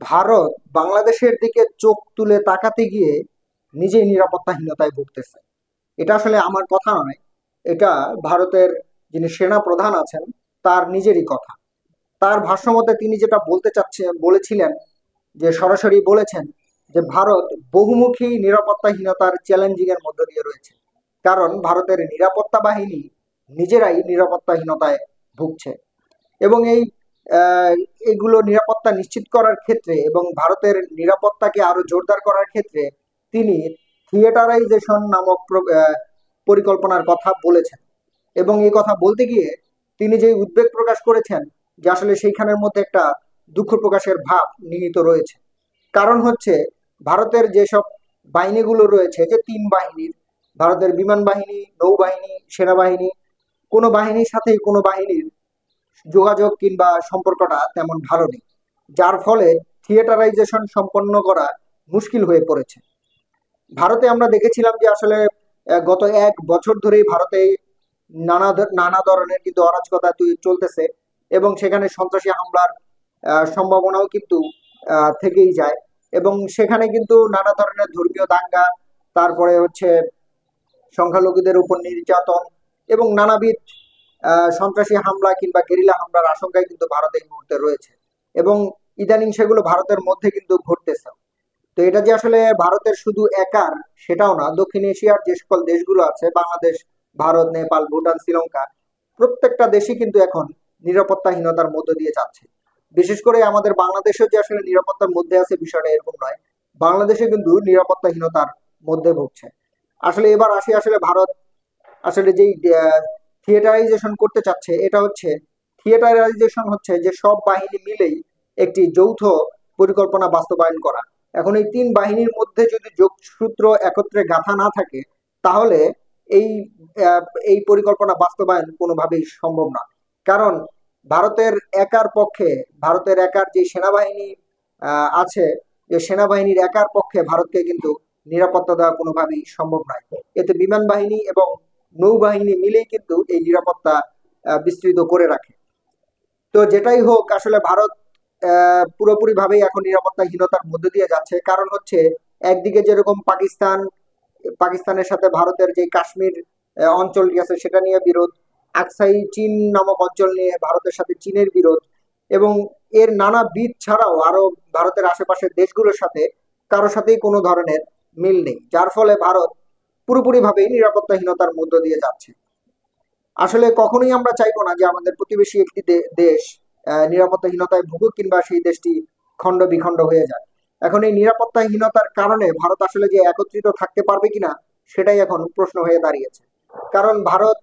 ভারত বাংলাদেশের দিকে চোখ তুলে তাকাতে গিয়ে নিজেই নিরাপত্তাহীনতায় ভুগতেছে। এটা আসলে আমার কথা নয়, এটা ভারতের যিনি সেনা প্রধান আছেন তার নিজেরই কথা। তার ভাষ্যমতে তিনি যেটা বলেছিলেন, যে সরাসরি বলেছেন যে ভারত বহুমুখী নিরাপত্তাহীনতার চ্যালেঞ্জিং এর মধ্য দিয়ে রয়েছে। কারণ ভারতের নিরাপত্তা বাহিনী নিজেরাই নিরাপত্তাহীনতায় ভুগছে। এবং আহ, এইগুলো নিরাপত্তা নিশ্চিত করার ক্ষেত্রে এবং ভারতের নিরাপত্তাকে আরো জোরদার করার ক্ষেত্রে তিনি থিয়েটারাইজেশন নামক পরিকল্পনার কথা বলেছেন। এবং এই কথা বলতে গিয়ে তিনি যে উদ্বেগ প্রকাশ করেছেন, যে আসলে সেইখানের মধ্যে একটা দুঃখ প্রকাশের ভাব নিহিত রয়েছে। কারণ হচ্ছে, ভারতের যেসব বাহিনীগুলো রয়েছে, যে তিন বাহিনীর, ভারতের বিমান বাহিনী, নৌবাহিনী, সেনাবাহিনী, কোনো বাহিনীর সাথেই কোনো বাহিনীর যোগাযোগ কিংবা সম্পর্কটা তেমন ভালো নেই, যার ফলে থিয়েটারাইজেশন সম্পন্ন করা মুশকিল হয়ে পড়েছে। ভারতে আমরা দেখেছিলাম যে আসলে গত 1 বছর ধরেই ভারতে নানা ধরনের কিন্তু অরাজকতা চলতেছে, এবং সেখানে সন্ত্রাসী হামলার সম্ভাবনাও কিন্তু থেকেই যায়। এবং সেখানে কিন্তু নানা ধরনের ধর্মীয় দাঙ্গা, তারপরে হচ্ছে সংখ্যালঘুদের উপর নির্যাতন এবং নানাবিধ সন্ত্রাসী হামলা কিংবা গেরিলা হামলার আশঙ্কায় কিন্তু ভারত এই মুহূর্তে রয়েছে। এবং ইদানিং সেগুলো ভারতের মধ্যে কিন্তু ঘটতেছে। তো এটা যে আসলে ভারতের শুধু একার সেটাও না, দক্ষিণ এশিয়ার যে সকল দেশগুলো আছে, বাংলাদেশ, ভারত, নেপাল, ভুটান, শ্রীলঙ্কা, প্রত্যেকটা দেশই কিন্তু এখন নিরাপত্তাহীনতার মধ্য দিয়ে যাচ্ছে। বিশেষ করে আমাদের বাংলাদেশও যে আসলে নিরাপত্তার মধ্যে আছে বিষয়টা এরকম নয়, বাংলাদেশে কিন্তু নিরাপত্তাহীনতার মধ্যে ভুগছে। আসলে এবার আসি, আসলে ভারত আসলে যেই থিয়েটারাইজেশন করতে চাচ্ছে, এটা হচ্ছে থিয়েটারাইজেশন হচ্ছে যে সব বাহিনী মিলেই একটি যৌথ পরিকল্পনা বাস্তবায়ন করা। এখন এই তিন বাহিনীর মধ্যে যদি যোগসূত্র একত্রে গাঁথা না থাকে, তাহলে এই আহ, এই পরিকল্পনা বাস্তবায়ন কোনোভাবেই সম্ভব না। কারণ ভারতের একার পক্ষে, ভারতের একার যে সেনাবাহিনী আছে, যে সেনাবাহিনীর একার পক্ষে ভারতকে কিন্তু নিরাপত্তা দেওয়া কোনোভাবেই সম্ভব নয়। এতে বিমান বাহিনী এবং নৌবাহিনী মিলেই কিন্তু এই নিরাপত্তা বিস্তৃত করে রাখে। তো যেটাই হোক, আসলে ভারত পুরোপুরি ভাবেই এখন নিরাপত্তাহীনতার মধ্যে দিয়ে যাচ্ছে। কারণ হচ্ছে, একদিকে যেরকম পাকিস্তানের সাথে ভারতের যে কাশ্মীর অঞ্চলটি আছে সেটা নিয়ে বিরোধ, আকসাই চীন নামক অঞ্চল নিয়ে ভারতের সাথে চীনের বিরোধ, এবং এর নানা বিধ ছাড়াও আরো ভারতের আশেপাশের দেশগুলোর সাথে কারোর সাথেই কোনো ধরনের মিল নেই, যার ফলে ভারত পুরোপুরি ভাবেই নিরাপত্তাহীনতার মধ্য দিয়ে যাচ্ছে। আসলে কখনোই আমরা চাইবো না যে আমাদের প্রতিবেশী একটি দেশ নিরাপত্তাহীনতায় ভুগুক কিংবা সেই দেশটি খণ্ড বিখণ্ড হয়ে যায়। এখন এই নিরাপত্তাহীনতার কারণে ভারত আসলে যে একত্রিত থাকতে পারবে কিনা, সেটাই এখন প্রশ্ন হয়ে দাঁড়িয়েছে। কারণ ভারত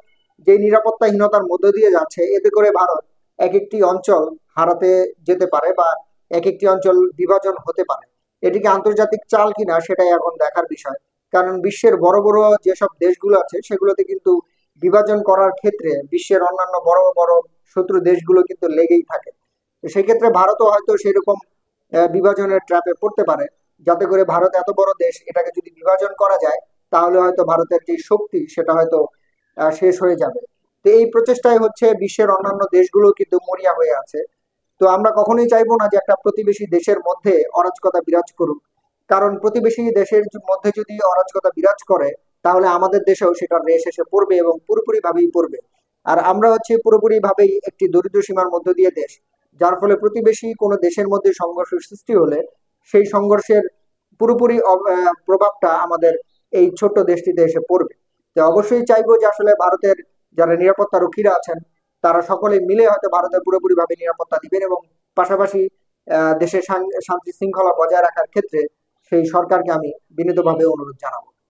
যে নিরাপত্তাহীনতার মধ্য দিয়ে যাচ্ছে, এতে করে ভারত এক একটি অঞ্চল হারাতে যেতে পারে, বা এক একটি অঞ্চল বিভাজন হতে পারে। এটিকে আন্তর্জাতিক চাল কিনা সেটাই এখন দেখার বিষয়। কারণ বিশ্বের বড় বড় যেসব দেশগুলো আছে সেগুলোতে কিন্তু বিভাজন করার ক্ষেত্রে বিশ্বের অন্যান্য বড় বড় শত্রু দেশগুলো কিন্তু লেগেই থাকে। তো সেক্ষেত্রে ভারতও হয়তো সেরকম বিভাজনের ট্র্যাপে পড়তে পারে, যাতে করে ভারত এত বড় দেশ, এটাকে যদি বিভাজন করা যায়, তাহলে হয়তো ভারতের যে শক্তি সেটা হয়তো শেষ হয়ে যাবে। তো এই প্রচেষ্টায় হচ্ছে বিশ্বের অন্যান্য দেশগুলো কিন্তু মরিয়া হয়ে আছে। তো আমরা কখনোই চাইবো না যে একটা প্রতিবেশী দেশের মধ্যে অরাজকতা বিরাজ করুক। কারণ প্রতিবেশী দেশের মধ্যে যদি অরাজকতা বিরাজ করে, তাহলে আমাদের দেশেও সেটার রেশ এসে পড়বে এবং পুরোপুরি ভাবেই পড়বে। আর আমরা হচ্ছে পুরোপুরি ভাবেই একটি দরিদ্র সীমার মধ্য দিয়ে দেশ, যার ফলে প্রতিবেশী কোনো দেশের মধ্যে সংঘর্ষ সৃষ্টি হলে সেই সংঘর্ষের পুরোপুরি প্রভাবটা আমাদের এই ছোট্ট দেশটিতে এসে পড়বে। তো অবশ্যই চাইবো যে আসলে ভারতের যারা নিরাপত্তা রক্ষীরা আছেন, তারা সকলে মিলে হয়তো ভারতের পুরোপুরি ভাবে নিরাপত্তা দিবেন, এবং পাশাপাশি দেশের শান্তি শৃঙ্খলা বজায় রাখার ক্ষেত্রে সেই সরকারকে আমি বিনীতভাবে অনুরোধ জানাবো।